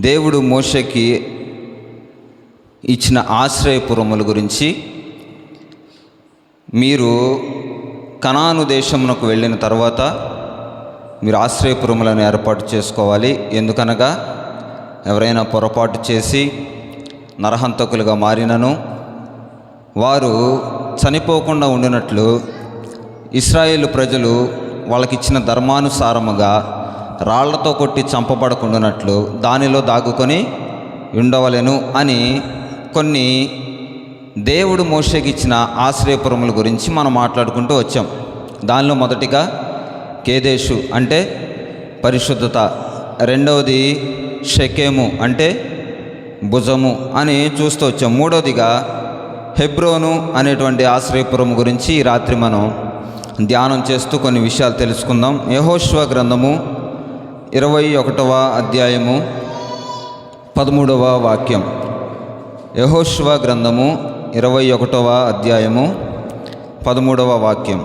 దేవుడు మోషేకి ఇచ్చిన ఆశ్రయపురముల గురించి, మీరు కనాను దేశమునకు వెళ్ళిన తర్వాత మీరు ఆశ్రయపురములను ఏర్పాటు చేసుకోవాలి. ఎందుకనగా ఎవరైనా పొరపాటు చేసి నరహంతకులుగా మారినను వారు చనిపోకుండా ఉండినట్లు ఇశ్రాయేలు ప్రజలు వాళ్ళకిచ్చిన ధర్మానుసారముగా రాళ్లతో కొట్టి చంపబడకుండానట్లు దానిలో దాగుకొని ఉండవలెను అని కొన్ని దేవుడు మోషేకి ఇచ్చిన ఆశ్రయపురముల గురించి మనం మాట్లాడుకుంటూ వచ్చాం. దానిలో మొదటిగా కేదేషు అంటే పరిశుద్ధత, రెండవది షెకెము అంటే భుజము అని చూస్తూ వచ్చాం. మూడవదిగా హెబ్రోను అనేటువంటి ఆశ్రయపురం గురించి ఈ రాత్రి మనం ధ్యానం చేస్తూ కొన్ని విషయాలు తెలుసుకుందాం. యెహోషువ గ్రంథము 21వ అధ్యాయము 13వ వాక్యం. యెహోషువ గ్రంథము 21వ అధ్యాయము 13వ వాక్యం.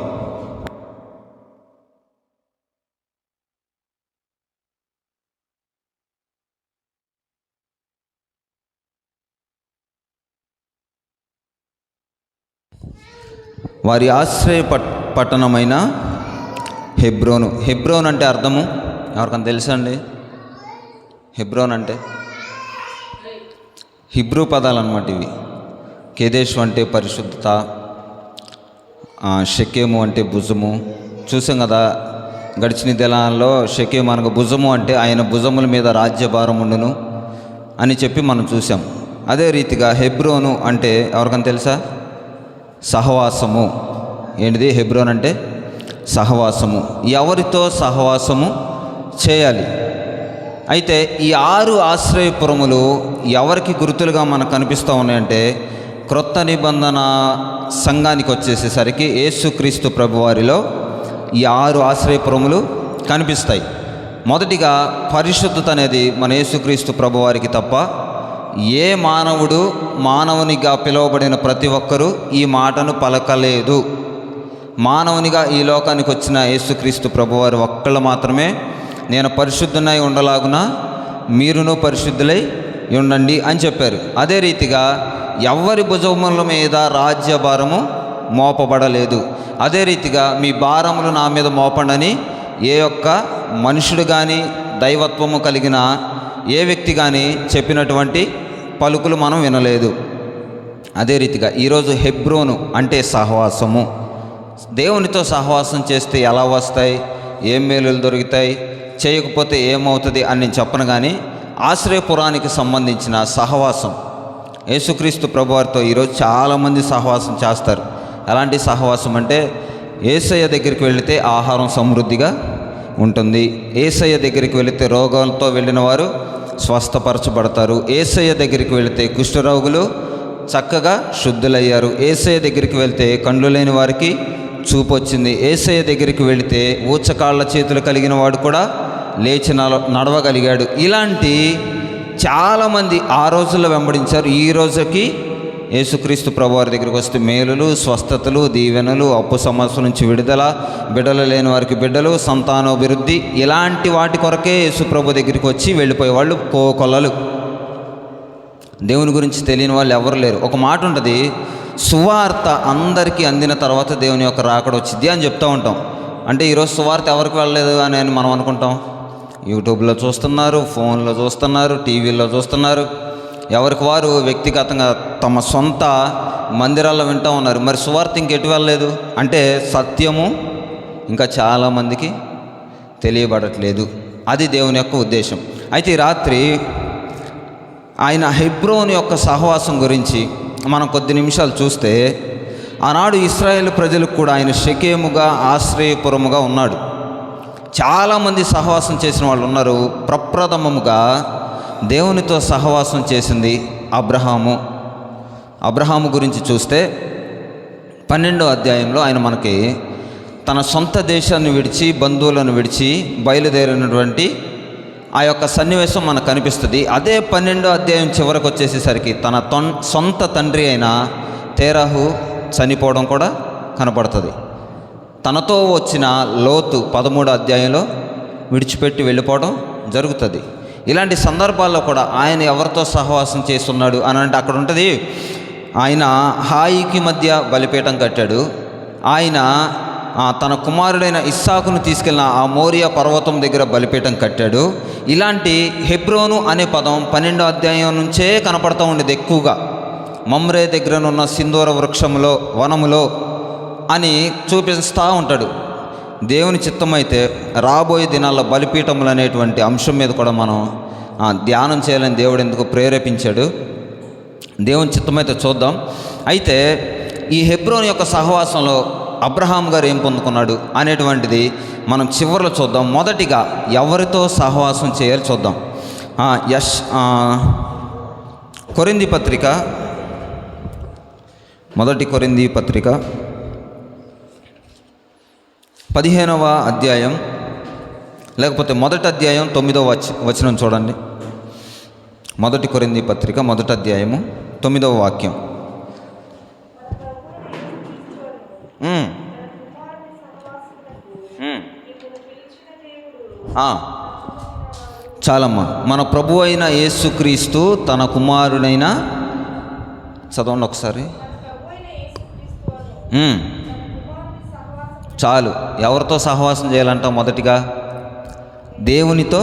వారి ఆశ్రయ పట్టణమైన హెబ్రోను. హెబ్రోన్ అంటే అర్థము ఎవరికైనా తెలుసా అండి? హెబ్రోన్ అంటే హిబ్రూ పదాలు అన్నమాట ఇవి. కేదేషు అంటే పరిశుద్ధత, షెకెము అంటే భుజము. చూసాం కదా గడిచిన దినాల్లో, షెకెము అనగా భుజము అంటే ఆయన భుజముల మీద రాజ్యభారం ఉండును అని చెప్పి మనం చూసాం. అదే రీతిగా హెబ్రోను అంటే ఎవరికైనా తెలుసా? సహవాసము. ఏంటిది హెబ్రోన్ అంటే? సహవాసము. ఎవరితో సహవాసము చేయాలి? అయితే ఈ 6 ఆశ్రయపురములు ఎవరికి గుర్తులుగా మనకు కనిపిస్తూ ఉన్నాయంటే, క్రొత్త నిబంధన సంఘానికి వచ్చేసేసరికి యేసుక్రీస్తు ప్రభువారిలో ఈ 6 ఆశ్రయపురములు కనిపిస్తాయి. మొదటిగా పరిశుద్ధత అనేది మన యేసుక్రీస్తు ప్రభువారికి తప్ప ఏ మానవుడు, మానవునిగా పిలువబడిన ప్రతి ఒక్కరూ ఈ మాటను పలకలేదు. మానవునిగా ఈ లోకానికి వచ్చిన యేసుక్రీస్తు ప్రభువారు ఒక్కళ్ళు మాత్రమే నేను పరిశుద్ధునై ఉండలాగున మీరును పరిశుద్ధులై ఉండండి అని చెప్పారు. అదే రీతిగా ఎవరి భుజముల మీద రాజ్యభారము మోపబడలేదు. అదే రీతిగా మీ భారములు నా మీద మోపండని ఏ ఒక్క మనుషుడు కానీ దైవత్వము కలిగిన ఏ వ్యక్తి కానీ చెప్పినటువంటి పలుకులు మనం వినలేదు. అదే రీతిగా ఈరోజు హెబ్రోను అంటే సహవాసము. దేవునితో సహవాసం చేస్తే ఎలా వస్తాయి, ఏం మేలులు దొరుకుతాయి, చేయకపోతే ఏమవుతుంది అని నేను చెప్పను. కానీ ఆశ్రయపురానికి సంబంధించిన సహవాసం, యేసుక్రీస్తు ప్రభువారితో ఈరోజు చాలామంది సహవాసం చేస్తారు. ఎలాంటి సహవాసం అంటే, యేసయ్య దగ్గరికి వెళితే ఆహారం సమృద్ధిగా ఉంటుంది. యేసయ్య దగ్గరికి వెళితే రోగాలతో వెళ్ళిన వారు స్వస్థపరచబడతారు. యేసయ్య దగ్గరికి వెళితే కుష్ఠరోగులు చక్కగా శుద్ధులయ్యారు. యేసయ్య దగ్గరికి వెళ్తే కండ్లు లేని వారికి చూపు వచ్చింది. యేసయ్య దగ్గరికి వెళితే ఊచకాళ్ళ చేతులు కలిగిన వాడు కూడా లేచి నడవగలిగాడు. ఇలాంటి చాలామంది ఆ రోజుల్లో వెంబడించారు. ఈ రోజుకి యేసుక్రీస్తు ప్రభువారి దగ్గరికి వస్తే మేలులు, స్వస్థతలు, దీవెనలు, అప్పు సమస్యల నుంచి విడుదల, బిడ్డలు లేని వారికి బిడ్డలు, సంతానోభివృద్ధి, ఇలాంటి వాటి కొరకే యేసు ప్రభు దగ్గరికి వచ్చి వెళ్ళిపోయేవాళ్ళు కోకొల్లలు. దేవుని గురించి తెలియని వాళ్ళు ఎవరు లేరు. ఒక మాట ఉంటుంది, సువార్త అందరికీ అందిన తర్వాత దేవుని యొక్క రాకడ వచ్చింది అని చెప్తూ ఉంటాం. అంటే ఈరోజు సువార్త ఎవరికి వెళ్ళలేదు అని మనం అనుకుంటాం. యూట్యూబ్లో చూస్తున్నారు, ఫోన్లో చూస్తున్నారు, టీవీలో చూస్తున్నారు. ఎవరికి వారు వ్యక్తిగతంగా తమ సొంత మందిరాల్లో వింటూ ఉన్నారు. మరి సువార్త ఇంకెటు వెళ్ళలేదు అంటే సత్యము ఇంకా చాలామందికి తెలియబడట్లేదు. అది దేవుని యొక్క ఉద్దేశం. అయితే ఈ రాత్రి ఆయన హెబ్రోను యొక్క సహవాసం గురించి మనం కొద్ది నిమిషాలు చూస్తే, ఆనాడు ఇశ్రాయేలు ప్రజలకు కూడా ఆయన షెకెముగా ఆశ్రయపురముగా ఉన్నాడు. చాలామంది సహవాసం చేసిన వాళ్ళు ఉన్నారు. ప్రప్రథమముగా దేవునితో సహవాసం చేసింది అబ్రహాము గురించి చూస్తే 12వ అధ్యాయంలో ఆయన మనకి తన సొంత దేశాన్ని విడిచి, బంధువులను విడిచి బయలుదేరినటువంటి ఆ యొక్క సన్నివేశం మనకు కనిపిస్తుంది. అదే 12వ అధ్యాయం చివరకు వచ్చేసేసరికి తన సొంత తండ్రి అయిన తేరాహు చనిపోవడం కూడా కనపడుతుంది. తనతో వచ్చిన లోతు 13వ అధ్యాయంలో విడిచిపెట్టి వెళ్ళిపోవడం జరుగుతుంది. ఇలాంటి సందర్భాల్లో కూడా ఆయన ఎవరితో సహవాసం చేస్తున్నాడు అని అంటే అక్కడ ఉంటుంది, ఆయన హాయికి మధ్య బలిపీఠం కట్టాడు. ఆయన తన కుమారుడైన ఇస్సాకును తీసుకెళ్ళిన ఆ మోరియా పర్వతం దగ్గర బలిపీఠం కట్టాడు. ఇలాంటి హెబ్రోను అనే పదం 12వ అధ్యాయం నుంచే కనపడుతూ ఉండేది ఎక్కువగా. మమ్రే దగ్గరనున్న సింధూర వృక్షములో వనములో అని చూపిస్తూ ఉంటాడు. దేవుని చిత్తమైతే రాబోయే దినాల్లో బలిపీఠములు అనేటువంటి అంశం మీద కూడా మనం ధ్యానం చేయాలని దేవుడు ఎందుకు ప్రేరేపించాడు. దేవుని చిత్తమైతే చూద్దాం. అయితే ఈ హెబ్రోన్ యొక్క సహవాసంలో అబ్రహాం గారు ఏం పొందుకున్నాడు అనేటువంటిది మనం చివరిలో చూద్దాం. మొదటిగా ఎవరితో సహవాసం చేయాలి చూద్దాం. కొరింథీ పత్రిక, మొదటి కొరింథీ పత్రిక 15వ అధ్యాయం, లేకపోతే మొదటి అధ్యాయం 9వ వచనం చూడండి. మొదటి కొరింథీ పత్రిక 1వ అధ్యాయము 9వ వాక్యం. చాలమ్మా. మన ప్రభు అయిన యేసుక్రీస్తు తన కుమారుడైన, చదవండి ఒకసారి. చాలు. ఎవరితో సహవాసం చేయాలంట? మొదటిగా దేవునితో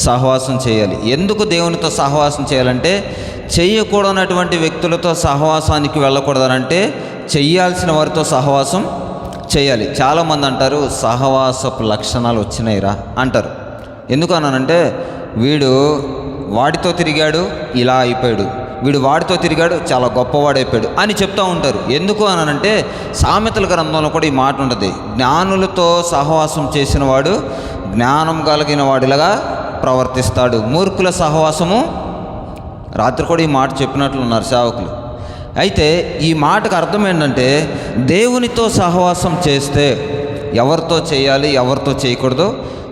సహవాసం చేయాలి. ఎందుకు దేవునితో సహవాసం చేయాలంటే, చెయ్యకూడనటువంటి వ్యక్తులతో సహవాసానికి వెళ్ళకూడదనంటే చెయ్యాల్సిన వారితో సహవాసం చేయాలి. చాలామంది అంటారు సహవాసపు లక్షణాలు వచ్చినాయిరా అంటారు. ఎందుకు అన్నానంటే, వీడు వాడితో తిరిగాడు ఇలా అయిపోయాడు, వీడు వాడితో తిరిగాడు చాలా గొప్పవాడైపోయాడు అని చెప్తూ ఉంటారు. ఎందుకు అనంటే, సామెతల గ్రంథంలో కూడా ఈ మాట ఉంటుంది, జ్ఞానులతో సహవాసం చేసిన వాడు జ్ఞానం కలిగిన వాడిలాగా ప్రవర్తిస్తాడు, మూర్ఖుల సహవాసము. రాత్రి కూడా ఈ మాట చెప్పినట్లున్నారు సేవకులు. అయితే ఈ మాటకు అర్థం ఏంటంటే, దేవునితో సహవాసం చేస్తే ఎవరితో చేయాలి ఎవరితో చేయకూడదో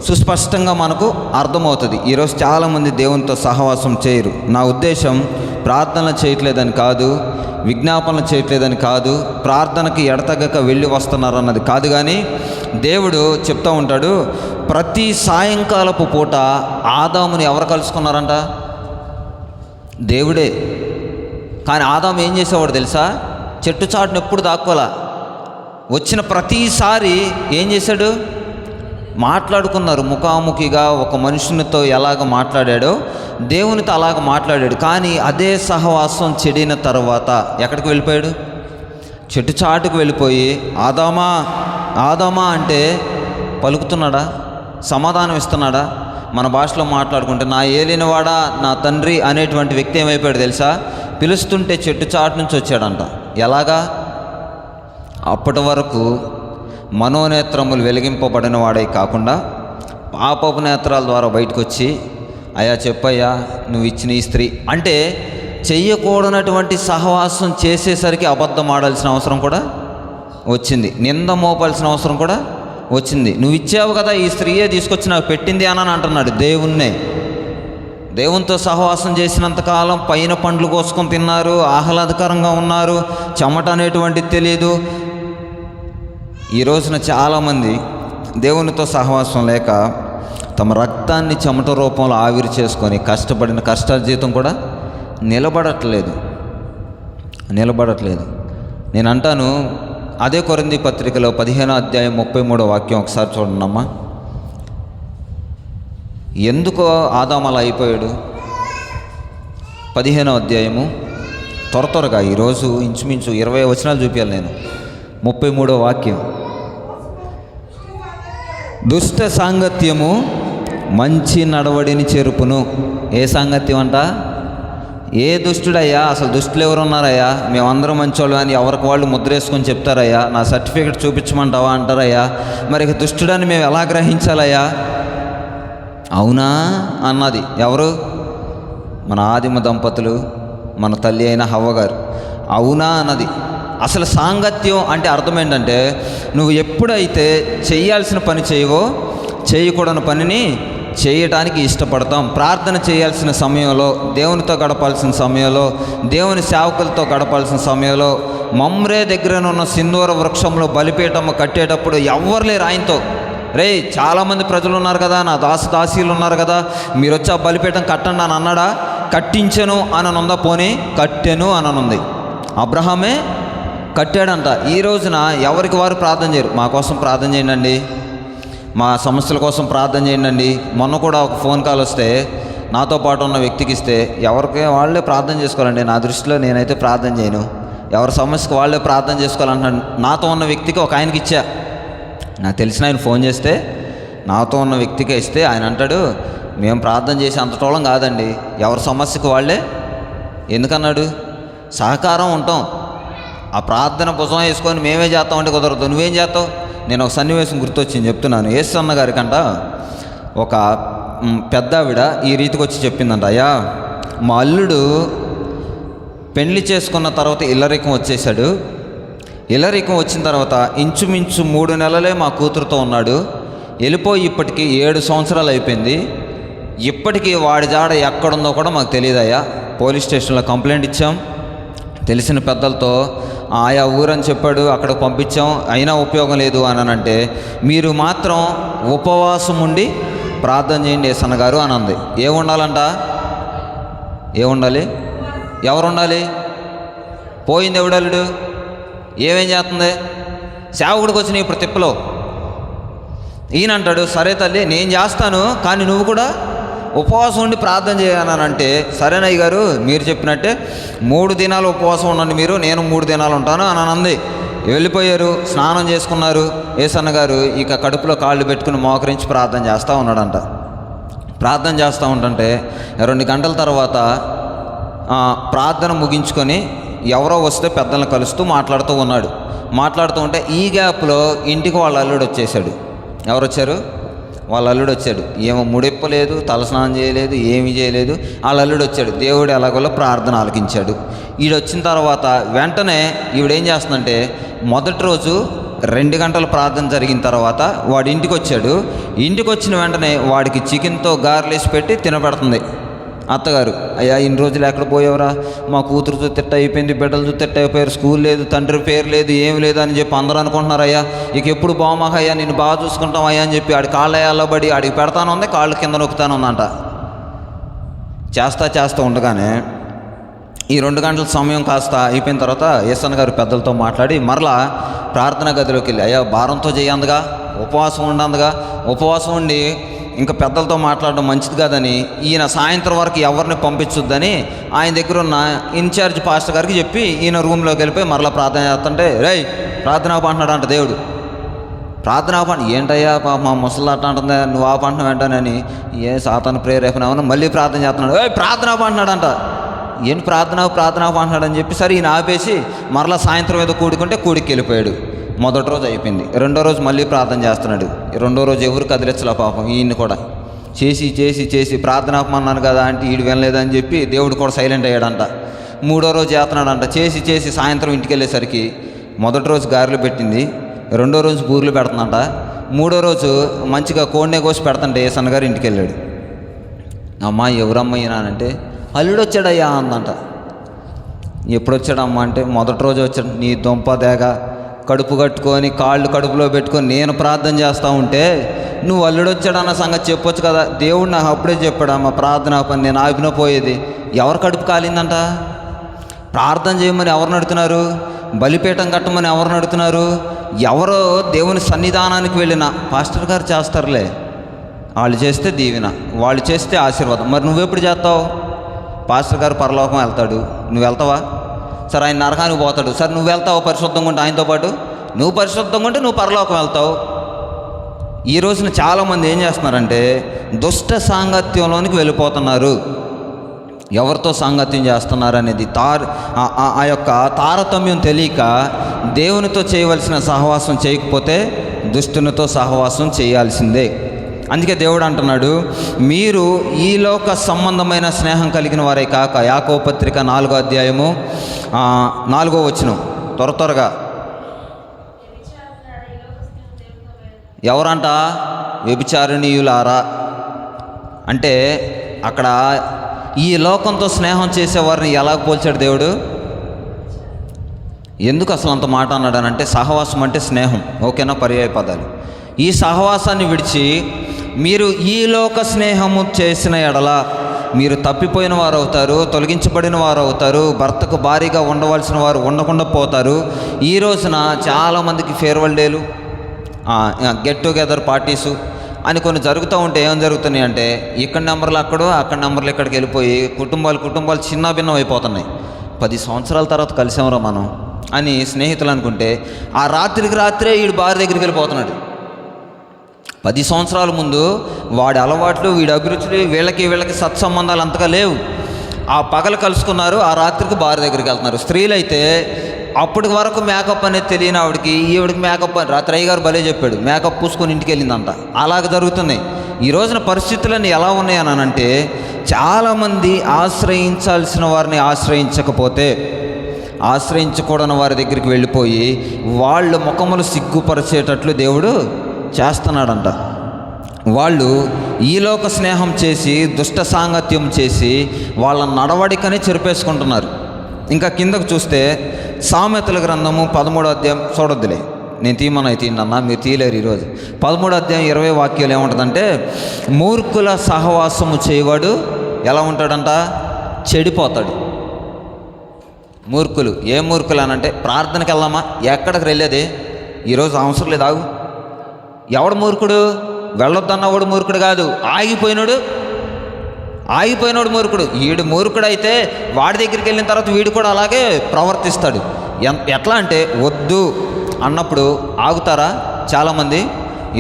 సుస్పష్టంగా మనకు అర్థమవుతుంది. ఈరోజు చాలామంది దేవునితో సహవాసం చేయరు. నా ఉద్దేశం ప్రార్థనలు చేయట్లేదని కాదు, విజ్ఞాపనలు చేయట్లేదని కాదు, ప్రార్థనకి ఎడతెగక వెళ్ళి వస్తున్నారు అన్నది కాదు. కానీ దేవుడు చెప్తూ ఉంటాడు, ప్రతి సాయంకాలపు పూట ఆదాముని ఎవరు కలుసుకున్నారంట? దేవుడే. కానీ ఆదాము ఏం చేసేవాడు తెలుసా? చెట్టు చాటును ఎప్పుడు దాక్కోలా. వచ్చిన ప్రతిసారి ఏం చేశాడు? మాట్లాడుకున్నారు. ముఖాముఖిగా ఒక మనుషునితో ఎలాగ మాట్లాడాడో దేవునితో అలాగ మాట్లాడాడు. కానీ అదే సహవాసం చెడిన తర్వాత ఎక్కడికి వెళ్ళిపోయాడు? చెట్టు చాటుకు వెళ్ళిపోయి ఆదామా ఆదామా అంటే పలుకుతున్నాడా? సమాధానం ఇస్తున్నాడా? మన భాషలో మాట్లాడుకుంటే నా ఏలినవాడా నా తండ్రి అనేటువంటి వ్యక్తి ఏమైపోయాడు తెలుసా? పిలుస్తుంటే చెట్టు చాటు నుంచి వచ్చాడంట. ఎలాగా? అప్పటి వరకు మనోనేత్రములు వెలిగింపబడిన వాడే కాకుండా పాపపు నేత్రాల ద్వారా బయటకు వచ్చి, అయ్యా చెప్పయ్యా నువ్వు ఇచ్చిన ఈ స్త్రీ అంటే చెయ్యకూడనటువంటి సహవాసం చేసేసరికి అబద్ధం ఆడాల్సిన అవసరం కూడా వచ్చింది, నింద మోపాల్సిన అవసరం కూడా వచ్చింది. నువ్వు ఇచ్చావు కదా, ఈ స్త్రీయే తీసుకొచ్చి నాకు పెట్టింది అని అంటున్నాడు దేవుణ్ణే. దేవునితో సహవాసం చేసినంతకాలం పైన పండ్లు కోసుకొని తిన్నారు, ఆహ్లాదకరంగా ఉన్నారు, చెమట అనేటువంటిది తెలియదు. ఈ రోజున చాలామంది దేవునితో సహవాసం లేక తమ రక్తాన్ని చెమట రూపంలో ఆవిరి చేసుకొని కష్టపడిన కష్టార్జితం కూడా నిలబడట్లేదు. నేను అంటాను, అదే కొరింథీ పత్రికలో 15వ అధ్యాయం 33వ వాక్యం ఒకసారి చూడండమ్మా. ఎందుకో ఆదాము అలా అయిపోయాడు? 15వ అధ్యాయము త్వరగా ఈరోజు ఇంచుమించు 20 వచనాలు చూపించాలి నేను. 33వ వాక్యం, దుష్ట సాంగత్యము మంచి నడవడిని చెరుపును. ఏ సాంగత్యం అంట? ఏ దుష్టుడయ్యా? అసలు దుష్టులు ఎవరు ఉన్నారయ్యా? మేమందరం మంచోళ్ళు అని ఎవరికి వాళ్ళు ముద్రేసుకొని చెప్తారయ్యా. నా సర్టిఫికెట్ చూపించమంటావా అంటారయ్యా. మరి దుష్టుడని మేము ఎలా గ్రహించాలయ్యా? అవునా అన్నది ఎవరు? మన ఆదిమ దంపతులు, మన తల్లి అయిన హవ్వ గారు. అవునా అన్నది. అసలు సాంగత్యం అంటే అర్థం ఏంటంటే, నువ్వు ఎప్పుడైతే చేయాల్సిన పని చేయవో చేయకూడని పనిని చేయటానికి ఇష్టపడతాం. ప్రార్థన చేయాల్సిన సమయంలో, దేవునితో గడపాల్సిన సమయంలో, దేవుని సేవకులతో గడపాల్సిన సమయంలో, మమ్రే దగ్గరనున్న సింధూర వృక్షంలో బలిపీఠము కట్టేటప్పుడు ఎవ్వరు లేరు ఆయనతో. రే చాలామంది ప్రజలు ఉన్నారు కదా, నా దాసీలు ఉన్నారు కదా, మీరు వచ్చి ఆ బలిపీఠం కట్టండి అని అన్నాడా? కట్టించెను అని ఉందా? పోనీ కట్టెను అని ఉంది. అబ్రహామే కట్టాడంట. ఈ రోజున ఎవరికి వారు ప్రార్థన చేయరు. మా కోసం ప్రార్థన చేయండి, మా సమస్యల కోసం ప్రార్థన చేయండి. మొన్న కూడా ఒక ఫోన్ కాల్ వస్తే నాతో పాటు ఉన్న వ్యక్తికి ఇస్తే ఎవరికి వాళ్ళే ప్రార్థన చేసుకోవాలండి. నా దృష్టిలో నేనైతే ప్రార్థన చేయను. ఎవరి సమస్యకు వాళ్ళే ప్రార్థన చేసుకోవాలంటున్నాను. నాతో ఉన్న వ్యక్తికి ఒక ఆయనకి ఇచ్చా. నాకు తెలిసిన ఆయన ఫోన్ చేస్తే నాతో ఉన్న వ్యక్తికి ఇస్తే ఆయన అంటాడు, మేము ప్రార్థన చేసే అంతటోళం కాదండి, ఎవరి సమస్యకు వాళ్ళే. ఎందుకన్నాడు? సహకారం ఉంటాం. ఆ ప్రార్థన భుజం వేసుకొని మేమే చేస్తామంటే కుదరదు. నువ్వేం చేస్తావు? నేను ఒక సన్నివేశం గుర్తొచ్చింది చెప్తున్నాను. యేసన్న గారికంట ఒక పెద్దావిడ ఈ రీతికి వచ్చి చెప్పిందంట, అయ్యా మా అల్లుడు పెళ్లి చేసుకున్న తర్వాత ఇల్లరికం వచ్చేసాడు. ఇల్లరికం వచ్చిన తర్వాత ఇంచుమించు 3 నెలలే మా కూతురుతో ఉన్నాడు. వెళ్ళిపోయి ఇప్పటికీ 7 సంవత్సరాలు అయిపోయింది. ఇప్పటికీ వాడి జాడ ఎక్కడుందో కూడా మాకు తెలియదయ్యా. పోలీస్ స్టేషన్లో కంప్లైంట్ ఇచ్చాం, తెలిసిన పెద్దలతో ఆయా ఊరని చెప్పాడు, అక్కడికి పంపించాం, అయినా ఉపయోగం లేదు అని అంటే మీరు మాత్రం ఉపవాసం ఉండి ప్రార్థన చేయండి యేసన్న గారు అని అంది. ఏముండాలంట? ఏముండాలి? ఎవరు ఉండాలి? పోయింది ఎవడల్లుడు? ఏమేం చేస్తుంది? సేవకుడికి వచ్చిన ఇప్పుడు తిప్పలో ఈయన అంటాడు, సరే తల్లి నేను చేస్తాను, కానీ నువ్వు కూడా ఉపవాసం ఉండి ప్రార్థన చేయాలంటే, సరేనయ్య గారు మీరు చెప్పినట్టే 3 దినాలు ఉపవాసం ఉండండి మీరు, నేను 3 దినాలు ఉంటాను అని అంది. వెళ్ళిపోయారు, స్నానం చేసుకున్నారు. యేసన్న గారు ఇక కడుపులో కాళ్ళు పెట్టుకుని మోకరించి ప్రార్థన చేస్తూ ఉన్నాడంట. ప్రార్థన చేస్తూ ఉంటుంటే 2 గంటల తర్వాత ప్రార్థన ముగించుకొని ఎవరో వస్తే పెద్దలను కలుస్తూ మాట్లాడుతూ ఉన్నాడు. మాట్లాడుతూ ఉంటే ఈ గ్యాప్లో ఇంటికి వాళ్ళ అల్లుడు వచ్చేసాడు. ఎవరు వచ్చారు? వాళ్ళ అల్లుడు వచ్చాడు. ఏమో ముడిప్పలేదు, తలస్నానం చేయలేదు, ఏమీ చేయలేదు. వాళ్ళ అల్లుడు వచ్చాడు. దేవుడు ఎలాగోలో ప్రార్థన ఆలకించాడు. ఈడు వచ్చిన తర్వాత వెంటనే ఈవిడేం చేస్తుందంటే, మొదటి రోజు 2 గంటల ప్రార్థన జరిగిన తర్వాత వాడి ఇంటికి వచ్చాడు. ఇంటికి వచ్చిన వెంటనే వాడికి చికెన్తో గారెలేసి పెట్టి తినబెడుతుంది అత్తగారు. అయ్యా ఇన్ని రోజులు ఎక్కడ పోయేవరా, మా కూతురుతో తిట్ట అయిపోయింది, బిడ్డలతో తిట్ట అయిపోయారు, స్కూల్ లేదు, తండ్రి పేరు లేదు, ఏమి లేదు అని చెప్పి అందరూ అనుకుంటున్నారు. అయ్యా ఇక ఎప్పుడు బాగుమాక అయ్యా, నేను బాగా చూసుకుంటాం అయ్యా అని చెప్పి ఆడి కాళ్ళ పడి ఆడికి పెడతాను ఉంది, కాళ్ళు కింద నొక్కుతాను ఉందంట. చేస్తూ ఉండగానే ఈ 2 గంటల సమయం కాస్త అయిపోయిన తర్వాత యేసన్న గారు పెద్దలతో మాట్లాడి మరలా ప్రార్థనా గదిలోకి వెళ్ళి, అయ్యా భారంతో చేయందుగా, ఉపవాసం ఉండందుగా, ఉపవాసం ఉండి ఇంకా పెద్దలతో మాట్లాడడం మంచిది కాదని ఈయన సాయంత్రం వరకు ఎవరిని పంపించొద్దని ఆయన దగ్గర ఉన్న ఇన్ఛార్జ్ పాస్టర్ గారికి చెప్పి ఈయన రూమ్లోకి వెళ్ళిపోయి మరలా ప్రార్థన చేస్తుంటే, రేయ్ ప్రార్థన ఆపంటున్నాడు అంట దేవుడు. ప్రార్థన ఆపండి ఏంటయ్యా, మా ముసలి అట్ట అంటుంది, నువ్వు ఆపంటున్నావు వెంటనే ఏ సాతాను ప్రేరేపణ, మళ్ళీ ప్రార్థన చేస్తున్నాడు. ప్రార్థన ఆపంటున్నాడు అంట. ఏంటి ప్రార్థన ఆపంటున్నాడు అని చెప్పి సరే ఈయన ఆపేసి మరలా సాయంత్రం ఏదో కూడికి వెళ్ళిపోయాడు. మొదటి రోజు అయిపోయింది. 2వ రోజు మళ్ళీ ప్రార్థన చేస్తున్నాడు. 2వ రోజు ఎవరు కదిలించలే పాపం. ఈయన్ని కూడా చేసి ప్రార్థన ఆపమన్నాను కదా అంటే ఈడు వినలేదని చెప్పి దేవుడు కూడా సైలెంట్ అయ్యాడంట. 3వ రోజు చేస్తున్నాడంట. చేసి సాయంత్రం ఇంటికి వెళ్ళేసరికి మొదటి రోజు గారెలు పెట్టింది, 2వ రోజు బూర్లు పెడుతుందంట, 3వ రోజు మంచిగా కోడినే కోసి పెడుతుంటే యేసన్న గారు ఇంటికి వెళ్ళాడు. అమ్మా ఎవరమ్మా ఈయనంటే, అల్లుడు వచ్చాడయ్యా అందంట. ఎప్పుడు వచ్చాడమ్మా అంటే, మొదటి రోజు వచ్చాడు. నీ దొంప దేగ కడుపు కట్టుకొని కాళ్ళు కడుపులో పెట్టుకొని నేను ప్రార్థన చేస్తూ ఉంటే నువ్వు అల్లుడు వచ్చాడన్న సంగతి చెప్పొచ్చు కదా. దేవుడు నాకు అప్పుడే చెప్పాడమ్మా ప్రార్థన పని, నేను ఆపిన పోయేది. ఎవరు కడుపు కాలిందంట? ప్రార్థన చేయమని ఎవరు నడుతున్నారు? బలిపీఠం కట్టమని ఎవరు నడుతున్నారు? ఎవరో దేవుని సన్నిధానానికి వెళ్ళిన పాస్టర్ గారు చేస్తారులే, వాళ్ళు చేస్తే దీవెన, వాళ్ళు చేస్తే ఆశీర్వాదం. మరి నువ్వెప్పుడు చేస్తావు? పాస్టర్ గారు పరలోకం వెళ్తాడు, నువ్వు వెళ్తావా? సరే ఆయన నరకానికి పోతాడు, సరే నువ్వు వెళ్తావు పరిశుద్ధంగా ఉంటే ఆయనతో పాటు? నువ్వు పరిశుద్ధంగా ఉంటే నువ్వు పరలోకం వెళ్తావు. ఈ రోజున చాలామంది ఏం చేస్తున్నారంటే దుష్ట సాంగత్యంలోనికి వెళ్ళిపోతున్నారు. ఎవరితో సాంగత్యం చేస్తున్నారు అనేది ఆ యొక్క తారతమ్యం తెలియక దేవునితో చేయవలసిన సహవాసం చేయకపోతే దుష్టునితో సహవాసం చేయాల్సిందే. అందుకే దేవుడు అంటున్నాడు, మీరు ఈ లోక సంబంధమైన స్నేహం కలిగిన వారే కాక. యాకోబు పత్రిక 4వ అధ్యాయము 4వ వచనం త్వరగా. ఎవరంట? వ్యభిచారిణీయులారా అంటే అక్కడ ఈ లోకంతో స్నేహం చేసేవారిని ఎలా పోల్చాడు దేవుడు? ఎందుకు అసలు అంత మాట అన్నాడనంటే సహవాసం అంటే స్నేహం, ఓకేనా? పర్యాయ పదాలు. ఈ సహవాసాన్ని విడిచి మీరు ఈ లోక స్నేహము చేసిన ఎడల మీరు తప్పిపోయిన వారు అవుతారు, తొలగించబడిన వారు అవుతారు, భర్తకు భారీగా ఉండవలసిన వారు ఉండకుండా పోతారు. ఈ రోజున చాలామందికి ఫేర్వెల్ డేలు, గెట్ టుగెదర్ పార్టీసు అని కొన్ని జరుగుతూ ఉంటే ఏం జరుగుతున్నాయి అంటే ఇక్కడ నెంబర్లు అక్కడ నెంబర్లు ఇక్కడికి వెళ్ళిపోయి కుటుంబాలు చిన్న భిన్నం అయిపోతున్నాయి. 10 సంవత్సరాల తర్వాత కలిసామరా మనం అని స్నేహితులు అనుకుంటే ఆ రాత్రికి రాత్రే వీడు భార్య దగ్గరికి వెళ్ళిపోతున్నాడు. 10 సంవత్సరాల ముందు వాడి అలవాట్లు, వీడి అభిరుచులు, వీళ్ళకి సత్సంబంధాలు అంతగా లేవు. ఆ పగలు కలుసుకున్నారు, ఆ రాత్రికి భార్య దగ్గరికి వెళ్తున్నారు. స్త్రీలు అయితే అప్పటి వరకు మేకప్ అనేది తెలియని ఈవిడికి మేకప్ రాత్రి అయ్యగారు భలే చెప్పాడు, మేకప్ పూసుకొని ఇంటికి వెళ్ళిందంట. అలాగ జరుగుతున్నాయి. ఈ రోజున పరిస్థితులన్నీ ఎలా ఉన్నాయని అంటే చాలామంది ఆశ్రయించాల్సిన వారిని ఆశ్రయించకపోతే, ఆశ్రయించకూడని వారి దగ్గరికి వెళ్ళిపోయి వాళ్ళ ముఖములు సిగ్గుపరిచేటట్లు దేవుడు చేస్తున్నాడంట. వాళ్ళు ఈలోక స్నేహం చేసి దుష్ట సాంగత్యం చేసి వాళ్ళ నడవడికని చెరిపేసుకుంటున్నారు. ఇంకా కిందకు చూస్తే సామెతల గ్రంథము 13వ అధ్యాయం, చూడొద్దులే నేను తీయమన్నా మీరు తీయలేరు ఈరోజు. 13వ అధ్యాయం 20 వాక్యాలు ఏముంటుందంటే మూర్ఖుల సహవాసము చేయవాడు ఎలా ఉంటాడంట, చెడిపోతాడు. మూర్ఖులు ఏ మూర్ఖులు అనంటే ప్రార్థనకి వెళ్దామా, ఎక్కడికి వెళ్ళేది ఈరోజు అవసరం లేదు, ఆగు. ఎవడు మూర్ఖుడు? వెళ్ళొద్దన్నవాడు మూర్ఖుడు కాదు, ఆగిపోయినాడు మూర్ఖుడు. వీడు మూర్ఖుడు అయితే వాడి దగ్గరికి వెళ్ళిన తర్వాత వీడు కూడా అలాగే ప్రవర్తిస్తాడు. ఎట్లా అంటే వద్దు అన్నప్పుడు ఆగుతారా చాలామంది?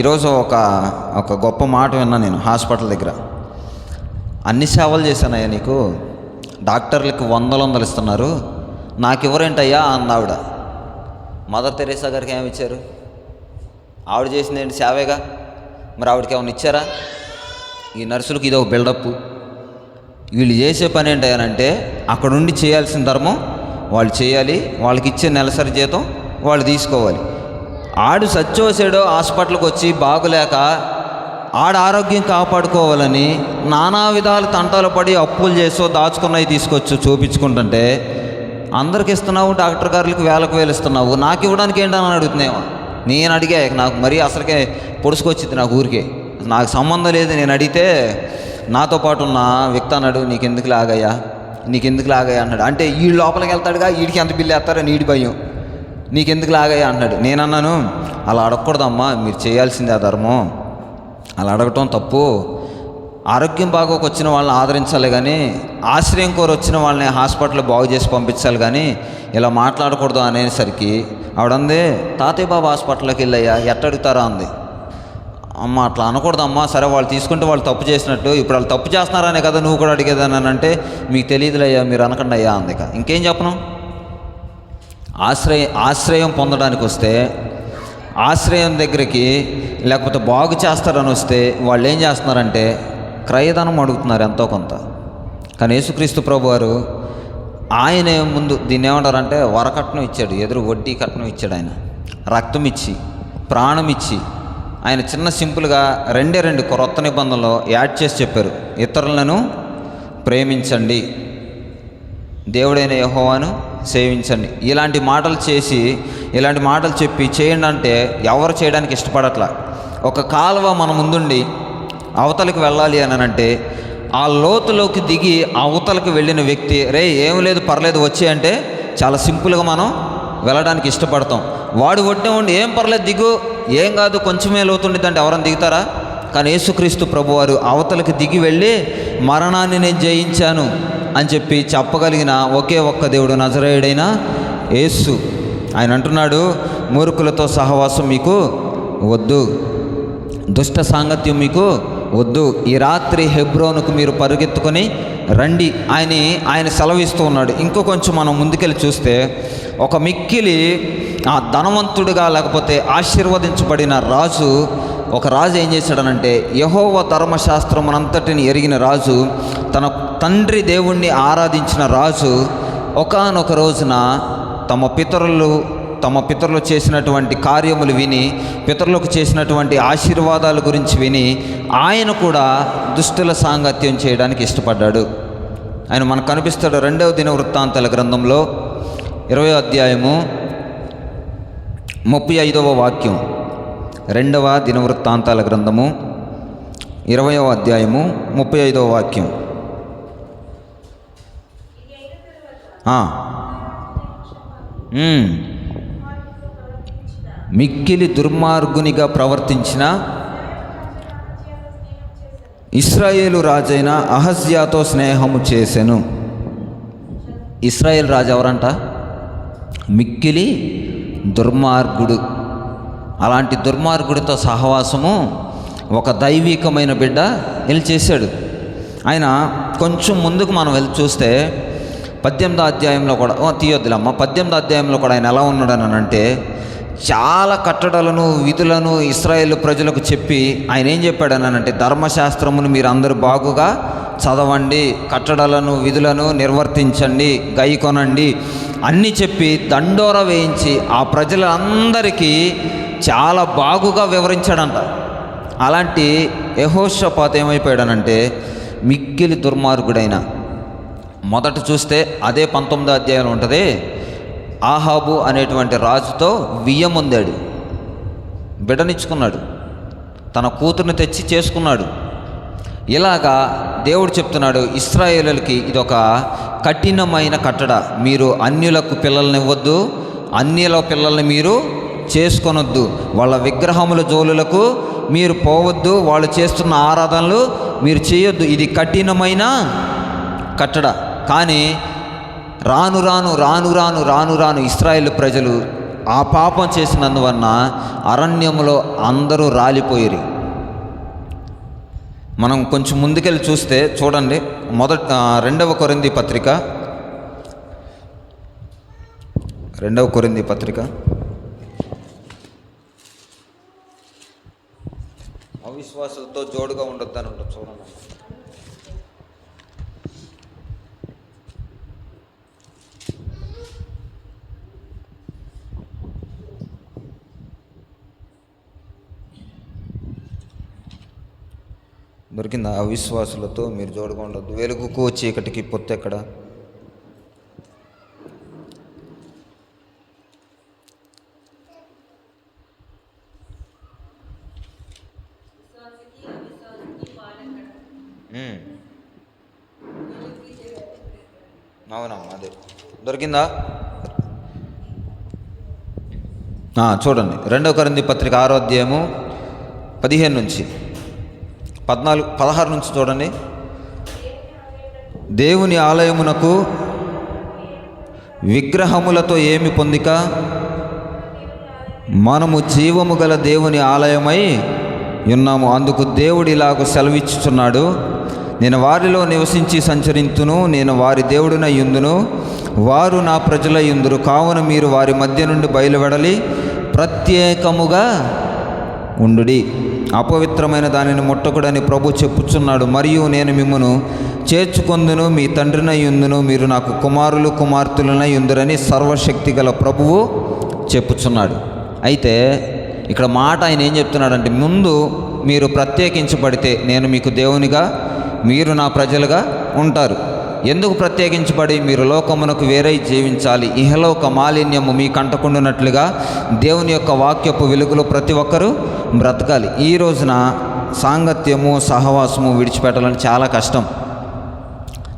ఈరోజు ఒక గొప్ప మాట విన్నా నేను హాస్పిటల్ దగ్గర. అన్ని సేవలు చేశానయ్యా నీకు, డాక్టర్లకు వందలు ఇస్తున్నారు, నాకు ఎవరేంటయ్యా అందావిడ. మదర్ తెరేసా గారికి ఏమి ఇచ్చారు? ఆవిడ చేసింది ఏంటి? సేవేగా. మరి ఆవిడకి ఏమైనా ఇచ్చారా? ఈ నర్సులకు ఇది ఒక బిల్డప్. వీళ్ళు చేసే పని ఏంటంటే అక్కడ ఉండి చేయాల్సిన ధర్మం వాళ్ళు చేయాలి, వాళ్ళకి ఇచ్చే నెలసరి జీతం వాళ్ళు తీసుకోవాలి. ఆడు సచ్చోసాడో హాస్పిటల్కి వచ్చి బాగులేక ఆడ ఆరోగ్యం కాపాడుకోవాలని నానా విధాలు తంటాలు పడి అప్పులు చేసో దాచుకున్నవి తీసుకొచ్చు చూపించుకుంటుంటే అందరికి ఇస్తున్నావు, డాక్టర్ గారులకు వేలకు వేలు ఇస్తున్నావు, నాకు ఇవ్వడానికి ఏంటని అడుగుతున్నావా? నేను అడిగా, నాకు మరీ అసలుకే పొడుచుకొచ్చింది నాకు ఊరికే, నాకు సంబంధం లేదు. నేను అడిగితే నాతో పాటు ఉన్న వ్యక్తి అన్నాడు, నీకెందుకు లాగయ్యా అన్నాడు. అంటే ఈ లోపలికి వెళ్తాడుగా, వీడికి ఎంత బిల్లు వేస్తారని వీడి భయం, నీకెందుకు లాగయ్యా అన్నాడు. నేను అన్నాను, అలా అడగకూడదమ్మా, మీరు చేయాల్సిందే ఆ ధర్మం, అలా అడగటం తప్పు. ఆరోగ్యం బాగోక వచ్చిన వాళ్ళని ఆదరించాలి కానీ, ఆశ్రయం కోరి వచ్చిన వాళ్ళని హాస్పిటల్ బాగు చేసి పంపించాలి కానీ ఇలా మాట్లాడకూడదు అనేసరికి ఆవిడంది, తాతయ్య బాబు హాస్పిటల్కి వెళ్ళయ్యా ఎట్టడుగుతారా అంది. అమ్మ అట్లా అనకూడదమ్మా, సరే వాళ్ళు తీసుకుంటే వాళ్ళు తప్పు చేసినట్టు, ఇప్పుడు వాళ్ళు తప్పు చేస్తున్నారనే కదా నువ్వు కూడా అడిగేదాన్ని అంటే, మీకు తెలియదులయ్యా మీరు అనకండి అయ్యా అంది. ఇంకేం చెప్పను? ఆశ్రయం పొందడానికి వస్తే, ఆశ్రయం దగ్గరికి లేకపోతే బాగు చేస్తారని వస్తే వాళ్ళు ఏం చేస్తున్నారంటే క్రయధనం అడుగుతున్నారు ఎంతో కొంత. కానీ యేసుక్రీస్తు ప్రభు వారు ఆయన ముందు దీన్ని ఏమంటారంటే వరకట్నం ఇచ్చాడు, ఎదురు వడ్డీ కట్నం ఇచ్చాడు. ఆయన రక్తం ఇచ్చి ప్రాణం ఇచ్చి ఆయన చిన్న సింపుల్గా 2 క్రొత్త నిబంధనలో యాడ్ చేసి చెప్పారు, ఇతరులను ప్రేమించండి, దేవుడైన యెహోవాను సేవించండి. ఇలాంటి మాటలు చెప్పి చేయండి అంటే ఎవరు చేయడానికి ఇష్టపడట్లా. ఒక కాలువ మన ముందుండి అవతలికి వెళ్ళాలి అని అంటే ఆ లోతులోకి దిగి అవతలకు వెళ్ళిన వ్యక్తి ఏం లేదు పర్లేదు వచ్చే అంటే చాలా సింపుల్గా మనం వెళ్ళడానికి ఇష్టపడతాం. వాడు ఒడ్డే ఉండి ఏం పర్లేదు దిగు, ఏం కాదు కొంచెమే లోతుండిద్ది అంటే ఎవరైనా దిగుతారా? కానీ యేసుక్రీస్తు ప్రభువారు అవతలకి దిగి వెళ్ళి మరణాన్ని నేను జయించాను అని చెప్పి చెప్పగలిగిన ఒకే ఒక్క దేవుడు నజరేయుడైన యేసు. ఆయన అంటున్నాడు, మూర్ఖులతో సహవాసం మీకు వద్దు, దుష్ట సాంగత్యం మీకు వద్దు, ఈ రాత్రి హెబ్రోనుకు మీరు పరుగెత్తుకొని రండి ఆయన సెలవిస్తూ ఉన్నాడు. ఇంకో కొంచెం మనం ముందుకెళ్ళి చూస్తే ఒక మిక్కిలి ధనవంతుడిగా లేకపోతే ఆశీర్వదించబడిన ఒక రాజు ఏం చేశాడనంటే, యెహోవా ధర్మశాస్త్రమునంతటిని ఎరిగిన రాజు, తన తండ్రి దేవుణ్ణి ఆరాధించిన రాజు ఒకానొక రోజున తమ పితరులు చేసినటువంటి కార్యములు విని, పితరులకు చేసినటువంటి ఆశీర్వాదాల గురించి విని ఆయన కూడా దుష్టుల సాంగత్యం చేయడానికి ఇష్టపడ్డాడు. ఆయన మనకు కనిపిస్తాడు 2వ దినవృత్తాంతాల గ్రంథంలో 20వ అధ్యాయము 35వ వాక్యం. రెండవ దినవృత్తాంతాల గ్రంథము 20వ అధ్యాయము 35వ వాక్యం. మిక్కిలి దుర్మార్గునిగా ప్రవర్తించిన ఇశ్రాయేలు రాజైన అహజ్యాతో స్నేహము చేసెను. ఇశ్రాయేల్ రాజు ఎవరంట? మిక్కిలి దుర్మార్గుడు. అలాంటి దుర్మార్గుడితో సహవాసము ఒక దైవికమైన బిడ్డ వెళ్ళి చేశాడు. ఆయన కొంచెం ముందుకు మనం వెళ్ళి చూస్తే 18వ అధ్యాయంలో కూడా తీయొద్దులమ్మ 18వ అధ్యాయంలో కూడా ఆయన ఎలా ఉన్నాడని అంటే, చాలా కట్టడలను విధులను ఇశ్రాయేలు ప్రజలకు చెప్పి ఆయన ఏం చెప్పాడనంటే, ధర్మశాస్త్రమును మీరు అందరూ బాగుగా చదవండి, కట్టడలను విధులను నిర్వర్తించండి, గైకొనండి అన్నీ చెప్పి దండోర వేయించి ఆ ప్రజలందరికీ చాలా బాగుగా వివరించాడంట. అలాంటి యెహోషాపాతు ఏమైపోయాడనంటే మిక్కిలి దుర్మార్గుడైన. మొదట చూస్తే అదే 19వ అధ్యాయంలో ఉంటుంది, ఆహాబు అనేటువంటి రాజుతో వియ్యముందాడు, బిడ్డనిచ్చుకున్నాడు, తన కూతుర్ని తెచ్చి చేసుకున్నాడు. ఇలాగా దేవుడు చెప్తున్నాడు ఇశ్రాయేలులకి, ఇదొక కఠినమైన కట్టడ. మీరు అన్యులకు పిల్లల్ని ఇవ్వద్దు, అన్యుల పిల్లల్ని మీరు చేసుకొనొద్దు, వాళ్ళ విగ్రహముల జోలులకు మీరు పోవద్దు, వాళ్ళు చేస్తున్న ఆరాధనలు మీరు చేయొద్దు. ఇది కఠినమైన కట్టడ. కానీ రాను రాను రాను రాను రాను రాను ఇశ్రాయేలు ప్రజలు ఆ పాపం చేసినందువలన అరణ్యములో అందరూ రాలిపోయిరి. మనం కొంచెం ముందుకెళ్ళి చూస్తే చూడండి, 2వ కొరింథీ పత్రిక 2వ కొరింథీ పత్రిక అవిశ్వాసులతో జోడుగా ఉండొద్దు అని ఉంటుంది. చూడండి, దొరికిందా? అవిశ్వాసులతో మీరు జోడుగా ఉండొద్దు, వెలుగుకు చీకటికి పొత్తు ఎక్కడ? అవునమ్మా, అదే దొరికిందా? చూడండి, 2వ కొరింథీ పత్రిక 6వ అధ్యాయము 15 నుంచి 16 నుంచి చూడండి. దేవుని ఆలయమునకు విగ్రహములతో ఏమి పొందిక, మనము జీవము గల దేవుని ఆలయమై ఉన్నాము. అందుకు దేవుడు ఇలాగ సెలవిచ్చుచున్నాడు, నేను వారిలో నివసించి సంచరింతును, నేను వారి దేవుడినై యుందును, వారు నా ప్రజలై యుందురు. కావున మీరు వారి మధ్య నుండి బయలువెడలి ప్రత్యేకముగా ఉండుడి, అపవిత్రమైన దానిని ముట్టకుడని ప్రభు చెప్పుచున్నాడు. మరియు నేను మిమ్మును చేర్చుకొందును, మీ తండ్రినై యుందును, మీరు నాకు కుమారులు కుమార్తెలనై యుందురని సర్వశక్తి గల ప్రభువు చెప్పుచున్నాడు. అయితే ఇక్కడ మాట ఆయన ఏం చెప్తున్నాడంటే, ముందు మీరు ప్రత్యేకించబడితే నేను మీకు దేవునిగా, మీరు నా ప్రజలుగా ఉంటారు. ఎందుకు ప్రత్యేకించబడి? మీరు లోకమునకు వేరై జీవించాలి, ఇహలోక మాలిన్యము మీ కంటకుండునట్లుగా దేవుని యొక్క వాక్యపు వెలుగులో ప్రతి ఒక్కరూ బ్రతకాలి. ఈ రోజున సాంగత్యము సహవాసము విడిచిపెట్టాలని చాలా కష్టం.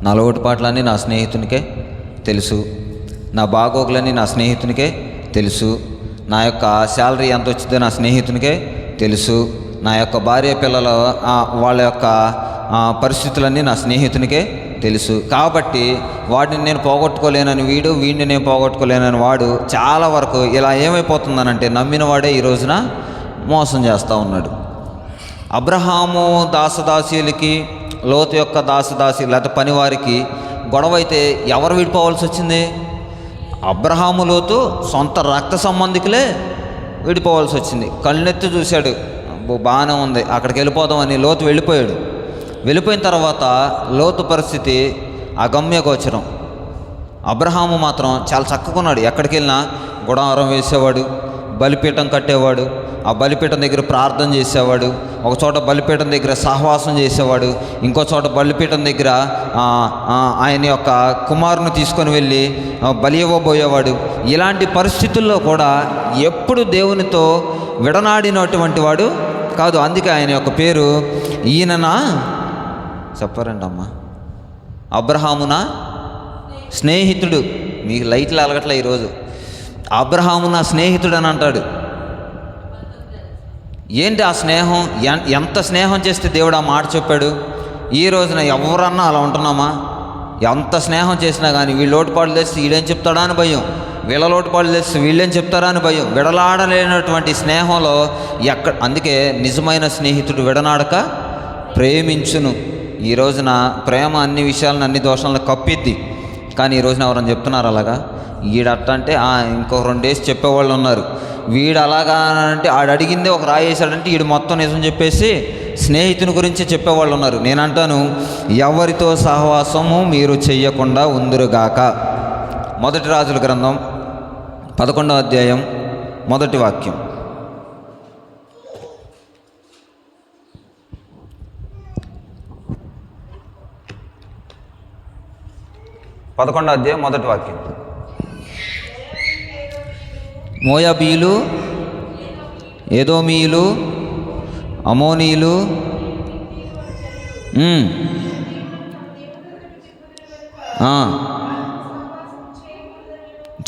నా లోటుపాట్లన్నీ నా స్నేహితునికే తెలుసు, నా బాగోగులన్నీ నా స్నేహితునికే తెలుసు, నా యొక్క శాలరీ ఎంత వచ్చిందో నా స్నేహితునికే తెలుసు, నా యొక్క భార్య పిల్లల వాళ్ళ యొక్క పరిస్థితులన్నీ నా స్నేహితునికే తెలుసు. కాబట్టి వాడిని నేను పోగొట్టుకోలేనని వీడిని నేను పోగొట్టుకోలేనని వాడు. చాలా వరకు ఇలా ఏమైపోతుందనంటే నమ్మిన వాడే ఈ రోజున మోసం చేస్తూ ఉన్నాడు. అబ్రహాము దాసదాసీలకి, లోతు యొక్క దాసదాసి లేకపోతే పనివారికి గొడవ అయితే ఎవరు విడిపోవాల్సి వచ్చింది? అబ్రహాము లోతు సొంత రక్త సంబంధికులే విడిపోవాల్సి వచ్చింది. కళ్ళెత్తి చూశాడు, బాగానే ఉంది, అక్కడికి వెళ్ళిపోదామని లోతు వెళ్ళిపోయాడు. వెళ్ళిపోయిన తర్వాత లోతు పరిస్థితి అగమ్యగోచరం. అబ్రహాము మాత్రం చాలా చక్కగా ఉన్నాడు. ఎక్కడికి వెళ్ళినా గుడారం వేసేవాడు, బలిపీఠం కట్టేవాడు, ఆ బలిపీఠం దగ్గర ప్రార్థన చేసేవాడు, ఒక చోట బలిపీఠం దగ్గర సహవాసం చేసేవాడు, ఇంకో చోట బలిపీఠం దగ్గర ఆయన యొక్క కుమారుని తీసుకొని వెళ్ళి బలి ఇవ్వబోయేవాడు. ఇలాంటి పరిస్థితుల్లో కూడా ఎప్పుడు దేవునితో విడనాడినటువంటి వాడు కాదు. అందుకే ఆయన యొక్క పేరు ఈయననా చెప్పారంటమ్మా, అబ్రహామునా స్నేహితుడు. మీకు లైట్లు అలగట్లే ఈరోజు. అబ్రహాము నా స్నేహితుడు అని అంటాడు. ఏంటి ఆ స్నేహం? ఎంత స్నేహం చేస్తే దేవుడు ఆ మాట చెప్పాడు? ఈ రోజున ఎవరన్నా అలా ఉంటున్నామా? ఎంత స్నేహం చేసినా కానీ వీళ్ళు లోటుపాట్లు తెస్తే వీళ్ళేం చెప్తాడా అని భయం, వీళ్ళ లోటుపాట్లు తెస్తే వీళ్ళేం చెప్తారా అని భయం. విడలాడలేనటువంటి స్నేహంలో అందుకే నిజమైన స్నేహితుడు విడనాడక ప్రేమించును. ఈ రోజున ప్రేమ అన్ని విషయాలను అన్ని దోషాలను కప్పిద్ది. కానీ ఈ రోజున ఎవరని చెప్తున్నారు అలాగా? ఈడట్ట అంటే ఇంకో 2 డేస్ చెప్పేవాళ్ళు ఉన్నారు. వీడు అలాగా అంటే ఆడు అడిగిందే ఒక రాయి వేసాడంటే వీడు మొత్తం నిజం చెప్పేసి స్నేహితుని గురించి చెప్పేవాళ్ళు ఉన్నారు. నేనంటాను, ఎవరితో సహవాసము మీరు చెయ్యకుండా ఉందురుగాక. 1 రాజుల గ్రంథం 11వ అధ్యాయం 1వ వాక్యం. 11వ అధ్యాయం 1వ వాక్యం. మోయాబీలు, ఏదోమీయులు, అమోనీయులు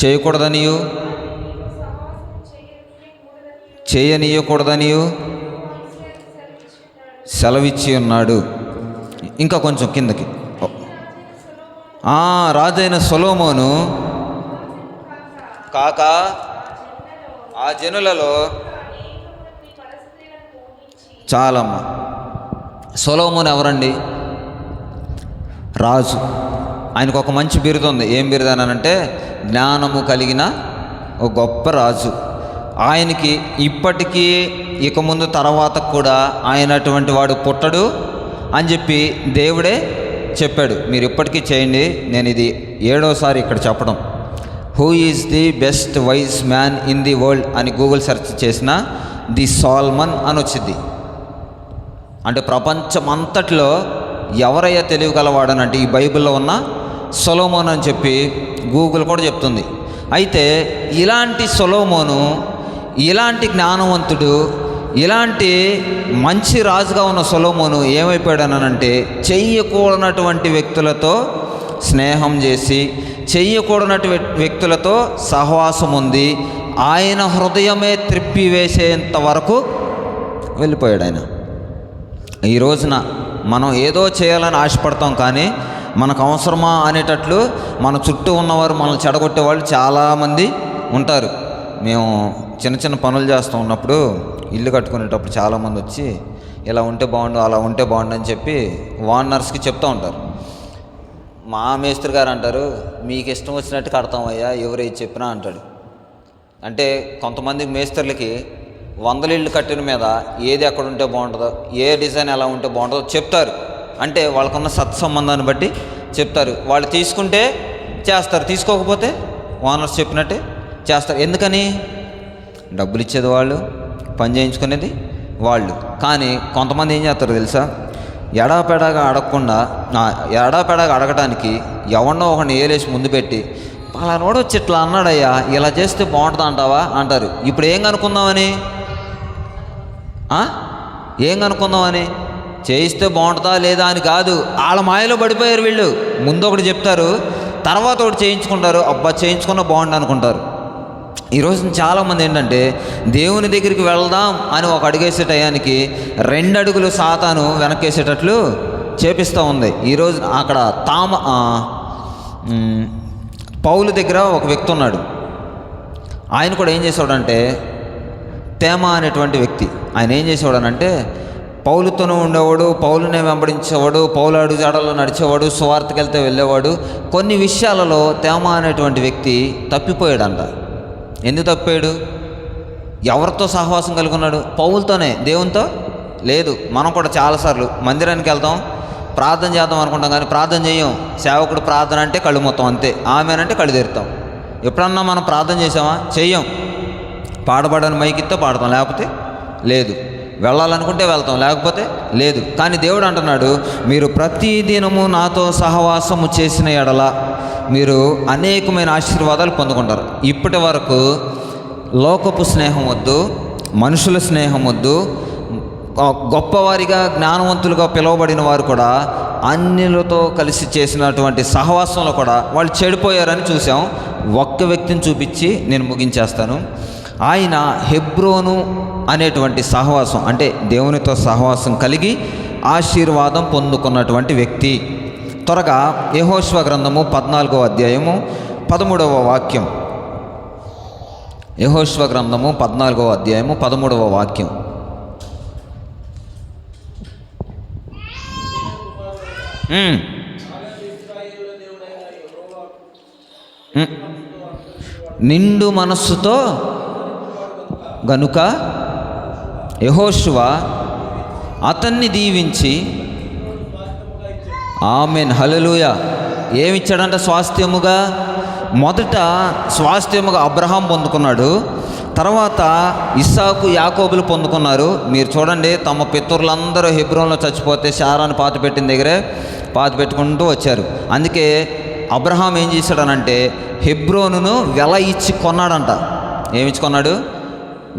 చేయకూడదనియు చేయనీయకూడదనియు సెలవిచ్చి ఉన్నాడు. ఇంకా కొంచెం కిందకి. రాజైన సొలొమోను కాక ఆ జనులలో చాలమ్మ. సొలొమోను ఎవరండి? రాజు. ఆయనకు ఒక మంచి బిరుదు ఉంది. ఏం బిరుదు అనంటే జ్ఞానము కలిగిన ఒక గొప్ప రాజు. ఆయనకి ఇప్పటికీ ఇక ముందు తర్వాత కూడా ఆయన అటువంటి వాడు పుట్టడు అని చెప్పి దేవుడే చెప్పాడు. మీరు ఇప్పటికీ చేయండి. నేను ఇది 7వసారి ఇక్కడ చెప్పడం. Who is the best wise man in the world అని గూగుల్ సెర్చ్ చేసిన ది సాల్మన్ అని వచ్చింది. అంటే ప్రపంచమంతట్లో ఎవరయ్యా తెలియగలవాడనంటే ఈ బైబిల్లో ఉన్న సొలొమోను అని చెప్పి గూగుల్ కూడా చెప్తుంది. అయితే ఇలాంటి సొలొమోను, ఇలాంటి జ్ఞానవంతుడు, ఇలాంటి మంచి రాజుగా ఉన్న సొలొమోను ఏమైపోయాడనంటే చెయ్యకూడనటువంటి వ్యక్తులతో స్నేహం చేసి, చెయ్యకూడనటువంటి వ్యక్తులతో సహవాసం ఉంది. ఆయన హృదయమే త్రిప్పివేసేంత వరకు వెళ్ళిపోయాడు ఆయన. ఈ రోజున మనం ఏదో చేయాలని ఆశపడతాం, కానీ మనకు అవసరమా అనేటట్లు మన చుట్టూ ఉన్నవారు మనల్ని చెడగొట్టే వాళ్ళు చాలామంది ఉంటారు. మేము చిన్న చిన్న పనులు చేస్తూ ఉన్నప్పుడు, ఇల్లు కట్టుకునేటప్పుడు చాలామంది వచ్చి ఇలా ఉంటే బాగుండు, అలా ఉంటే బాగుండు అని చెప్పి ఓనర్స్కి చెప్తూ ఉంటారు. మా మేస్త్రి గారు అంటారు, మీకు ఇష్టం వచ్చినట్టు కడతామయ్యా, ఎవరైతే చెప్పినా అంటాడు. అంటే కొంతమంది మేస్త్రులకి 100 ఇళ్ళు కట్టిన మీద ఏది ఎక్కడ ఉంటే బాగుంటుందో, ఏ డిజైన్ ఎలా ఉంటే బాగుంటుందో చెప్తారు. అంటే వాళ్ళకున్న సత్సంబంధాన్ని బట్టి చెప్తారు. వాళ్ళు తీసుకుంటే చేస్తారు, తీసుకోకపోతే ఓనర్స్ చెప్పినట్టే చేస్తారు. ఎందుకని? డబ్బులు ఇచ్చేది వాళ్ళు, పని చేయించుకునేది వాళ్ళు. కానీ కొంతమంది ఏం చేస్తారు తెలుసా? ఎడాపెడాగా అడగటానికి ఎవరినో ఒకరిని ఏలేసి ముందు పెట్టి, పలానోడు వచ్చి ఇట్లా అన్నాడయ్యా, ఇలా చేస్తే బాగుంటుంది అంటావా అంటారు. ఇప్పుడు ఏం కనుక్కుందామని చేయిస్తే బాగుంటుందా లేదా అని కాదు. వాళ్ళ మాయలో పడిపోయారు వీళ్ళు. ముందు ఒకటి చెప్తారు, తర్వాత ఒకటి చేయించుకుంటారు. అబ్బా చేయించుకున్నా బాగుండు అనుకుంటారు. ఈరోజు చాలామంది ఏంటంటే దేవుని దగ్గరికి వెళ్దాం అని ఒక అడుగేసే టయానికి 2 అడుగులు సాతాను వెనక్కేసేటట్లు చేపిస్తూ ఉంది. ఈరోజు అక్కడ పౌలు దగ్గర ఒక వ్యక్తి ఉన్నాడు. ఆయన కూడా ఏం చేసేవాడంటే, తేమ అనేటువంటి వ్యక్తి. ఆయన ఏం చేసేవాడనంటే పౌలుతోనూ ఉండేవాడు, పౌలునే వెంబడించేవాడు, పౌలు అడుగుజాడల్లో నడిచేవాడు, సువార్తకి వెళ్తే వెళ్ళేవాడు. కొన్ని విషయాలలో తేమ అనేటువంటి వ్యక్తి తప్పిపోయాడంట. ఎందుకు తప్పాడు? ఎవరితో సహవాసం కలిగి ఉన్నాడు? పౌలుతోనే, దేవునితో లేదు. మనం కూడా చాలాసార్లు మందిరానికి వెళ్తాం, ప్రార్థన చేద్దాం అనుకుంటాం, కానీ ప్రార్థన చేయం. సేవకుడు ప్రార్థన అంటే కళ్ళు మొత్తం అంతే, ఆమెనంటే కళ్ళు తెరుతాం. ఎప్పుడన్నా మనం ప్రార్థన చేసామా? చెయ్యం. పాడబడని మైకిస్తే పాడతాం, లేకపోతే లేదు. వెళ్ళాలనుకుంటే వెళ్తాం, లేకపోతే లేదు. కానీ దేవుడు అంటున్నాడు, మీరు ప్రతిదినము నాతో సహవాసము చేసిన ఎడల మీరు అనేకమైన ఆశీర్వాదాలు పొందుకుంటారు. ఇప్పటి వరకు లోకపు స్నేహం వద్దు, మనుషుల స్నేహం వద్దు, గొప్పవారిగా జ్ఞానవంతులుగా పిలువబడిన వారు కూడా అన్యులతో కలిసి చేసినటువంటి సహవాసంలో కూడా వాళ్ళు చెడిపోయారని చూసాం. ఒక్క వ్యక్తిని చూపించి నేను ముగించేస్తాను. ఆయన హెబ్రోను అనేటువంటి సహవాసం, అంటే దేవునితో సహవాసం కలిగి ఆశీర్వాదం పొందుకున్నటువంటి వ్యక్తి. త్వరగా యెహోషువ గ్రంథము 14వ అధ్యాయము 13వ వాక్యం. యెహోషువ గ్రంథము 14వ అధ్యాయము 13వ వాక్యం. నిండు మనస్సుతో గనుక యెహోషువ అతన్ని దీవించి, ఆమెన్, హల్లెలూయా. ఏమిచ్చాడంట? స్వాస్థ్యముగా. మొదట స్వాస్థ్యముగా అబ్రహాం పొందుకున్నాడు, తర్వాత ఇస్సాకు, యాకోబులు పొందుకున్నారు. మీరు చూడండి, తమ పితరులందరూ హెబ్రోన్లో చచ్చిపోతే శారాను పాతిపెట్టిన దగ్గరే పాతిపెట్టుకుంటూ వచ్చారు. అందుకే అబ్రహాం ఏం చేశాడనంటే హెబ్రోనును వెల ఇచ్చి కొన్నాడంట. ఏమిచ్చి కొన్నాడు?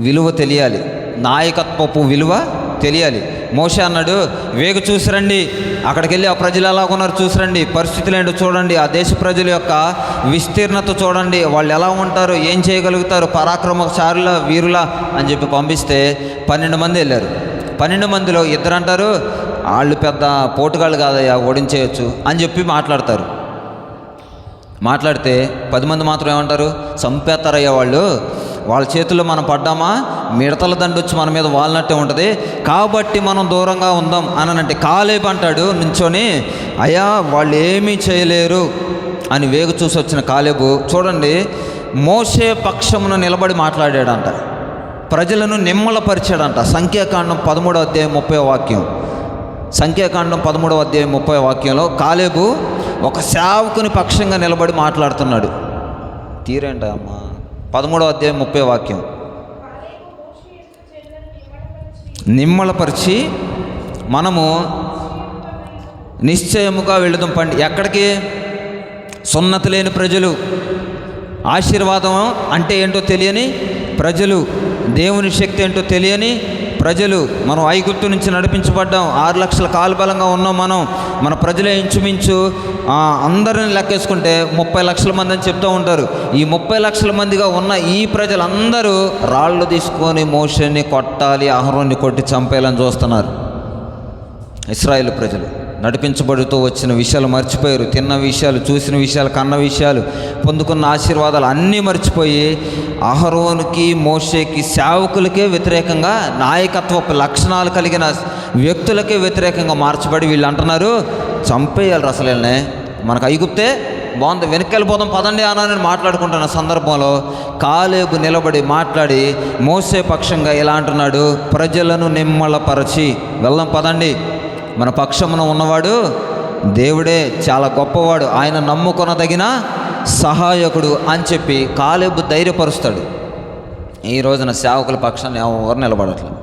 విలువ తెలియాలి, నాయకత్వపు విలువ తెలియాలి. మోషే అన్నాడు, వేగు చూసిరండి, అక్కడికి వెళ్ళి ఆ ప్రజలు ఎలా ఉన్నారు చూసిరండి, పరిస్థితులు ఏంటో చూడండి, ఆ దేశ ప్రజల యొక్క విస్తీర్ణత చూడండి, వాళ్ళు ఎలా ఉంటారు, ఏం చేయగలుగుతారు, పరాక్రమశారుల వీరుల అని చెప్పి పంపిస్తే 12 మంది వెళ్ళారు. 12 మందిలో 2 అంటారు, వాళ్ళు పెద్ద పోటుగాళ్ళు కాదయ్యా, ఓడించేయచ్చు అని చెప్పి మాట్లాడతారు. మాట్లాడితే 10 మంది మాత్రం ఏమంటారు? చంపేస్తారయ్యా వాళ్ళు, వాళ్ళ చేతుల్లో మనం పడ్డామా మిడతల దండు వచ్చి మన మీద వాలినట్టే ఉంటుంది, కాబట్టి మనం దూరంగా ఉందాం అనంటే కాలేబు అంటాడు నుంచొని, అయ్యా వాళ్ళు ఏమీ చేయలేరు అని వేగు చూసి వచ్చిన కాలేబు చూడండి మోషే పక్షమును నిలబడి మాట్లాడాడంట, ప్రజలను నిమ్మలపరిచాడంట. సంఖ్యాకాండం 13వ అధ్యాయం 30వ వాక్యం. సంఖ్యాకాండం 13వ అధ్యాయం 30వ వాక్యంలో కాలేబు ఒక సేవకుని పక్షంగా నిలబడి మాట్లాడుతున్నాడు. తీరేంట అమ్మా, 13వ అధ్యాయం 30వ వాక్యం. నిమ్మలపరిచి మనము నిశ్చయముగా వెళుదాం పండి. ఎక్కడికి? సున్నతి లేని ప్రజలు, ఆశీర్వాదం అంటే ఏంటో తెలియని ప్రజలు, దేవుని శక్తి ఏంటో తెలియని ప్రజలు. మనం ఐగుప్తు నుంచి నడిపించబడ్డాం, 6 లక్షల కాలుబలంగా ఉన్నాం మనం. మన ప్రజలే ఇంచుమించు అందరిని లెక్కేసుకుంటే 30 లక్షల మంది అని చెప్తూ ఉంటారు. ఈ 30 లక్షల మందిగా ఉన్న ఈ ప్రజలందరూ రాళ్ళు తీసుకొని మోషేని కొట్టాలి, అహరోన్ని కొట్టి చంపేయాలని చూస్తున్నారు. ఇశ్రాయేలు ప్రజలు నడిపించబడుతూ వచ్చిన విషయాలు మర్చిపోయారు, తిన్న విషయాలు, చూసిన విషయాలు, కన్న విషయాలు, పొందుకున్న ఆశీర్వాదాలు అన్నీ మర్చిపోయి అహరోనుకి, మోషేకి, సేవకులకే వ్యతిరేకంగా, నాయకత్వపు లక్షణాలు కలిగిన వ్యక్తులకే వ్యతిరేకంగా మార్చబడి వీళ్ళు అంటున్నారు, చంపేయాలి అసలు వీళ్ళనే, మనకు ఐగుప్తే బాగుంది, వెనక్కి వెళ్ళిపోదాం పదండి అని మాట్లాడుకుంటున్న సందర్భంలో కాలేబు నిలబడి మాట్లాడి మోసే పక్షంగా ఇలా అంటున్నాడు, ప్రజలను నిమ్మలపరచి వెళ్దాం పదండి, మన పక్షమున ఉన్నవాడు దేవుడే, చాలా గొప్పవాడు, ఆయన నమ్ముకొనదగిన సహాయకుడు అని చెప్పి కాలేబు ధైర్యపరుస్తాడు. ఈ రోజున సేవకుల పక్షాన్ని ఎవరు నిలబడట్లేదు,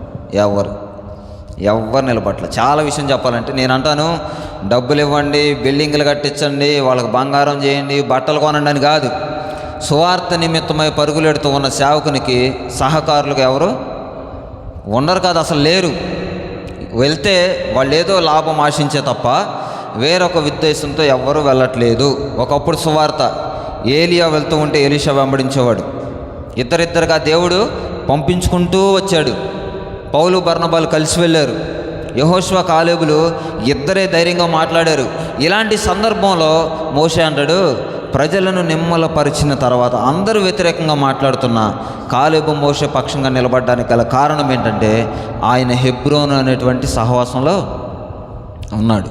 ఎవరు నిలబడట్లేదు. చాలా విషయం చెప్పాలంటే నేను అంటాను, డబ్బులు ఇవ్వండి, బిల్డింగ్లు కట్టించండి, వాళ్ళకి బంగారం చేయండి, బట్టలు కొనండి అని కాదు. సువార్త నిమిత్తమై పరుగులెడుతూ ఉన్న సేవకునికి సహకారులుగా ఎవరు ఉండరు కాదు, అసలు లేరు. వెళ్తే వాళ్ళు ఏదో లాభం ఆశించే తప్ప వేరొక ఉద్దేశంతో ఎవ్వరూ వెళ్ళట్లేదు. ఒకప్పుడు సువార్త ఏలియా వెళ్తూ ఉంటే ఎలీషా వెంబడించేవాడు, ఇద్దరిద్దరుగా దేవుడు పంపించుకుంటూ వచ్చాడు. పౌలు బర్నబాలు కలిసి వెళ్ళారు, యెహోషువ కాలేబులు ఇద్దరే ధైర్యంగా మాట్లాడారు. ఇలాంటి సందర్భంలో మోషే అంటాడు, ప్రజలను నిమ్మలపరిచిన తర్వాత అందరూ వ్యతిరేకంగా మాట్లాడుతున్న కాలేబు మోషే పక్షంగా నిలబడడానికి గల కారణం ఏంటంటే ఆయన హెబ్రోను అనేటువంటి సహవాసంలో ఉన్నాడు.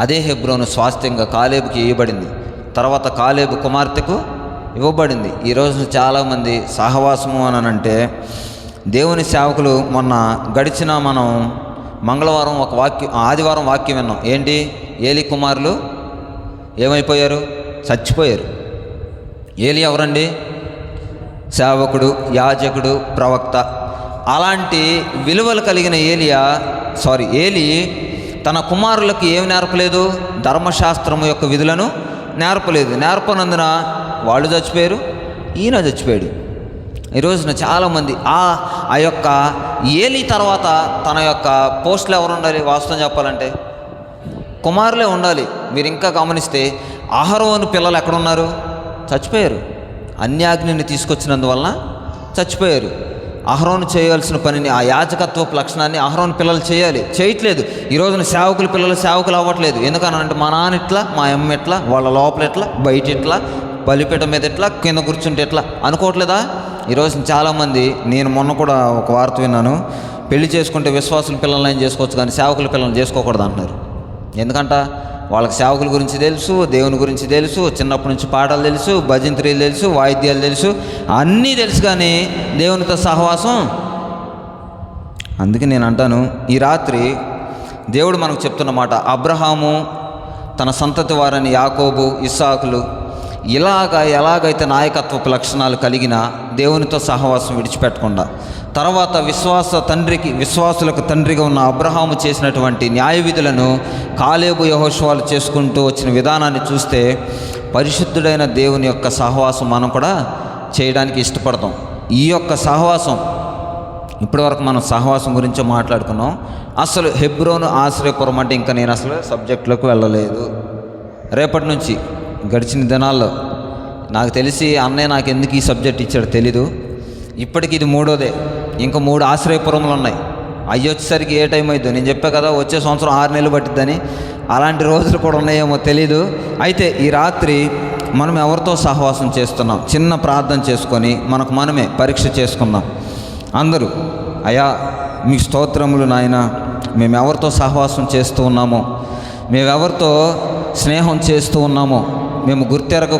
అదే హెబ్రోను స్వాస్థ్యంగా కాలేబుకి ఇవ్వబడింది, తర్వాత కాలేబు కుమార్తెకు ఇవ్వబడింది. ఈరోజు చాలామంది సహవాసము అని అంటే దేవుని సేవకులు, మొన్న గడిచిన మనం మంగళవారం ఒక వాక్యం, ఆదివారం వాక్యం విన్నాం. ఏంటి? ఏలీ కుమారులు ఏమైపోయారు? చచ్చిపోయారు. ఏలీ ఎవరండి? సేవకుడు, యాజకుడు, ప్రవక్త. అలాంటి విలువలు కలిగిన ఏలి తన కుమారులకు ఏమి నేర్పలేదు? ధర్మశాస్త్రము యొక్క విధులను నేర్పలేదు. నేర్పనందున వాళ్ళు చచ్చిపోయారు, ఈయన చచ్చిపోయాడు. ఈరోజున చాలామంది ఆ యొక్క ఏలి తర్వాత తన యొక్క పోస్టులు ఎవరు ఉండాలి? వాస్తవం చెప్పాలంటే కుమారులే ఉండాలి. మీరు ఇంకా గమనిస్తే అహరోను పిల్లలు ఎక్కడున్నారు? చచ్చిపోయారు. అన్యాజ్ఞని తీసుకొచ్చినందువలన చచ్చిపోయారు. అహరోను చేయాల్సిన పనిని, ఆ యాజకత్వపు లక్షణాన్ని అహరోను పిల్లలు చేయట్లేదు. ఈ రోజున సేవకుల పిల్లలు సేవకులు అవ్వట్లేదు. ఎందుకనంటే మా నాన్న ఇట్లా, మా అమ్మ ఎట్లా, వాళ్ళ లోపల ఎట్లా, బయట ఎట్లా, బలిపీఠం మీద ఎట్లా, కింద కూర్చుంటే ఎట్లా అనుకోవట్లేదా? ఈరోజు చాలామంది, నేను మొన్న కూడా ఒక వార్త విన్నాను, పెళ్లి చేసుకుంటే విశ్వాసుల పిల్లల్ని ఏం చేసుకోవచ్చు కానీ సేవకుల పిల్లల్ని చేసుకోకూడదు అంటున్నారు. ఎందుకంట వాళ్ళకి సేవకుల గురించి తెలుసు, దేవుని గురించి తెలుసు, చిన్నప్పటి నుంచి పాటలు తెలుసు, భజంత్రీలు తెలుసు, వాయిద్యాలు తెలుసు, అన్నీ తెలుసు, కానీ దేవునితో సహవాసం. అందుకే నేను అంటాను, ఈ రాత్రి దేవుడు మనకు చెప్తున్నమాట, అబ్రహాము తన సంతతి వారని యాకోబు, ఇస్సాకులు ఎలాగైతే నాయకత్వపు లక్షణాలు కలిగిన దేవునితో సహవాసం విడిచిపెట్టకుండా, తర్వాత విశ్వాసులకు తండ్రిగా ఉన్న అబ్రహాము చేసినటువంటి న్యాయ విధులను కాలేబు యెహోషువలు చేసుకుంటూ వచ్చిన విధానాన్ని చూస్తే పరిశుద్ధుడైన దేవుని యొక్క సహవాసం మనం కూడా చేయడానికి ఇష్టపడతాం. ఈ యొక్క సహవాసం, ఇప్పటివరకు మనం సహవాసం గురించి మాట్లాడుకున్నాం. అసలు హెబ్రోను ఆశ్రయపురం అంటే ఇంకా నేను అసలు సబ్జెక్టులోకి వెళ్ళలేదు. రేపటి నుంచి గడిచిన దినాల్లో నాకు తెలిసి అన్నయ్య నాకు ఎందుకు ఈ సబ్జెక్ట్ ఇచ్చాడో తెలీదు. ఇప్పటికి ఇది 3వదే. ఇంకా 3 ఆశ్రయపురములు ఉన్నాయి. అవి వచ్చేసరికి ఏ టైం అవుతుందో. నేను చెప్పా కదా, వచ్చే సంవత్సరం 6 నెలలు పట్టిద్దని. అలాంటి రోజులు కూడా ఉన్నాయేమో తెలీదు. అయితే ఈ రాత్రి మనం ఎవరితో సహవాసం చేస్తున్నాం? చిన్న ప్రార్థన చేసుకొని మనకు మనమే పరీక్ష చేసుకుందాం. అందరూ, అయ్యా మీకు స్తోత్రములు నాయన, మేము ఎవరితో సహవాసం చేస్తూ ఉన్నామో, మేమెవరితో స్నేహం చేస్తూ ఉన్నామో మేము గుర్తెరగ